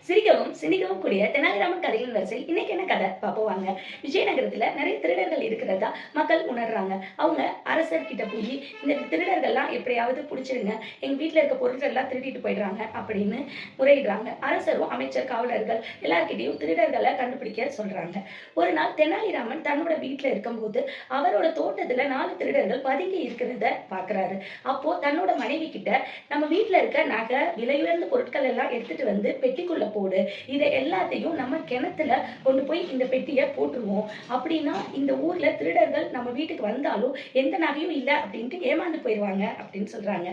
சிரிக்கவும் சிந்திக்கவும் கூடிய தெனாலிராமன் கதைகளின் வரிசையில் இன்னைக்கு என்ன கதை பார்ப்போம் வாங்க. விஜயநகரத்துல நிறைய திருடர்கள் இருக்கிறதா மக்கள் உணர்றாங்க. அவங்க அரசர் கிட்ட போய் இந்த திருடர்கள்லாம் எப்படியாவது பிடிச்சிருங்க, எங்க வீட்டுல இருக்க பொருட்கள் எல்லாம் திருடிட்டு போயிடுறாங்க அப்படின்னு முறையிடுறாங்க. அரசரும் அமைச்சர் காவலர்கள் எல்லார்கிட்டையும் திருடர்களை கண்டுபிடிக்க சொல்றாங்க. ஒரு நாள் தெனாலிராமன் தன்னோட வீட்டுல இருக்கும்போது அவரோட தோட்டத்துல 4 திருடர்கள் பதுங்கி இருக்கிறத பாக்குறாரு. அப்போ தன்னோட மனைவி கிட்ட, நம்ம வீட்டுல இருக்க நகை விலையுயர்ந்த பொருட்கள் எல்லாம் எடுத்துட்டு வந்து பெட்டிக்குள்ள போடு, இதை எல்லாத்தையும் நம்ம கிணத்துல கொண்டு போய் இந்த பெட்டியை போட்டுருவோம். அப்படின்னா இந்த ஊர்ல திருடர்கள் நம்ம வீட்டுக்கு வந்தாலும் எந்த நகையும் இல்லை அப்படின்ட்டு ஏமாந்து போயிடுவாங்க அப்படின்னு சொல்றாங்க.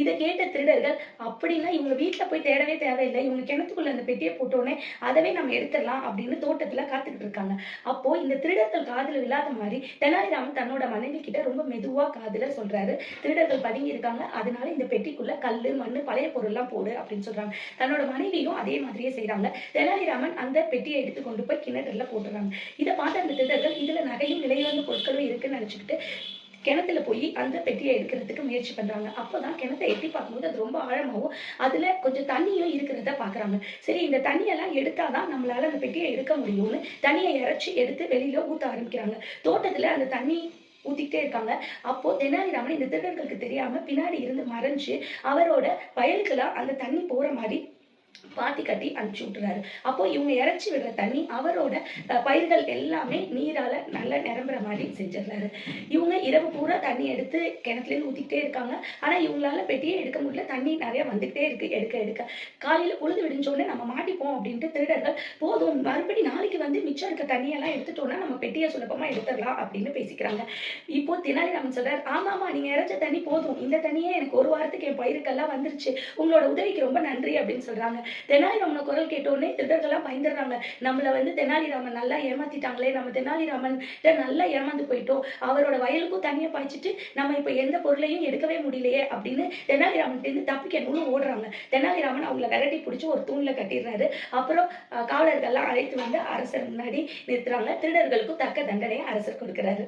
இதை கேட்ட திருடர்கள், அப்படின்னா இவங்க வீட்டுல போய் தேடவே தேவையில்லை, இவங்க கிணத்துக்குள்ள அந்த பெட்டியை போட்டோன்னே அதவே நம்ம எடுத்துடலாம் அப்படின்னு தோட்டத்துல காத்துக்கிட்டு இருக்காங்க. அப்போ இந்த திருடர்கள் காதுல விழாத மாதிரி தெனாலிராமன் தன்னோட மனைவி கிட்ட ரொம்ப மெதுவா காதுல சொல்றாரு, திருடர்கள் பதுங்கி இருக்காங்க, அதனால இந்த பெட்டிக்குள்ள கல்லு மண்ணு பழைய பொருள் எல்லாம் போடு அப்படின்னு சொல்றாங்க. தன்னோட மனைவியும் அதே மாதிரியே செய்யறாங்க. தெனாலிராமன் அந்த பெட்டியை எடுத்து கொண்டு போய் கிணறுல போட்டுறாங்க. இதை பார்த்த அந்த திருடர்கள், இதுல நகையும் விலையுயர்ந்த பொருட்களும் இருக்குன்னு நினைச்சுக்கிட்டு கிணத்துல போய் அந்த பெட்டியை எடுக்கிறதுக்கு முயற்சி பண்றாங்க. அப்போதான் கிணத்தை எட்டி பார்க்கும்போது அது ரொம்ப ஆழமாகவும் அதுல கொஞ்சம் தண்ணியும் இருக்கிறத பாக்குறாங்க. சரி, இந்த தண்ணியெல்லாம் எடுத்தாதான் நம்மளால அந்த பெட்டியை எடுக்க முடியும்னு தண்ணியை இறைச்சி எடுத்து வெளியில ஊத்த ஆரம்பிக்கிறாங்க. தோட்டத்துல அந்த தண்ணி ஊத்திக்கிட்டே இருக்காங்க. அப்போ தெனாலிராமன் இந்த திருடர்களுக்கு தெரியாம பின்னாடி இருந்து மறைஞ்சு அவரோட வயலுக்கெல்லாம் அந்த தண்ணி போற மாதிரி பாத்தி கட்டி அனுப்பிச்சு விட்டுறாரு. அப்போ இவங்க இறைச்சி விடுற தண்ணி அவரோட பயிர்கள் எல்லாமே நீரால நல்லா நிரம்புற மாதிரி செஞ்சிடறாரு. இவங்க இரவு பூரா தண்ணி எடுத்து கிணத்துல இருந்து ஊத்திக்கிட்டே இருக்காங்க. ஆனா இவங்களால பெட்டியே எடுக்க முடியல, தண்ணி நிறைய வந்துகிட்டே இருக்கு. எடுக்க எடுக்க காலையில பொழுது விடிஞ்சோடனே நம்ம மாட்டிப்போம் அப்படின்ட்டு திருடர்கள், போதும் மறுபடி நாளைக்கு வந்து மிச்சம் இருக்க தண்ணியெல்லாம் எடுத்துட்டோம்னா நம்ம பெட்டியை சுலபமா எடுத்துடலாம் அப்படின்னு பேசிக்கிறாங்க. இப்போ தெனாலிராமன் சொல்றாரு, ஆமாமா நீங்க இறைச்ச தண்ணி போதும், இந்த தண்ணியே எனக்கு ஒரு வாரத்துக்கு என் பயிருக்கெல்லாம் வந்துருச்சு, உங்களோட உதவிக்கு ரொம்ப நன்றி அப்படின்னு சொல்றாங்க. தெனாலிராமன் குரல் கேட்டோடனே திருடர்கள்லாம் பயந்துடுறாங்க. நம்மள வந்து தெனாலிராமன் நல்லா ஏமாத்திட்டாங்களே, நம்ம தெனாலிராமன் நல்லா ஏமாந்து போயிட்டோம், அவரோட வயலுக்கும் தண்ணியை பாய்ச்சிட்டு நம்ம இப்ப எந்த பொருளையும் எடுக்கவே முடியலையே அப்படின்னு தெனாலிராமன் இருந்து தப்பிக்கணும்னு ஓடுறாங்க. தெனாலிராமன் அவங்கள விரட்டி பிடிச்சி ஒரு தூண்ல கட்டிடுறாரு. அப்புறம் காவலர்கள்லாம் அழைத்து வந்து அரசர் முன்னாடி நிறுத்துறாங்க. திருடர்களுக்கும் தக்க தண்டனையை அரசர் கொடுக்கிறாரு.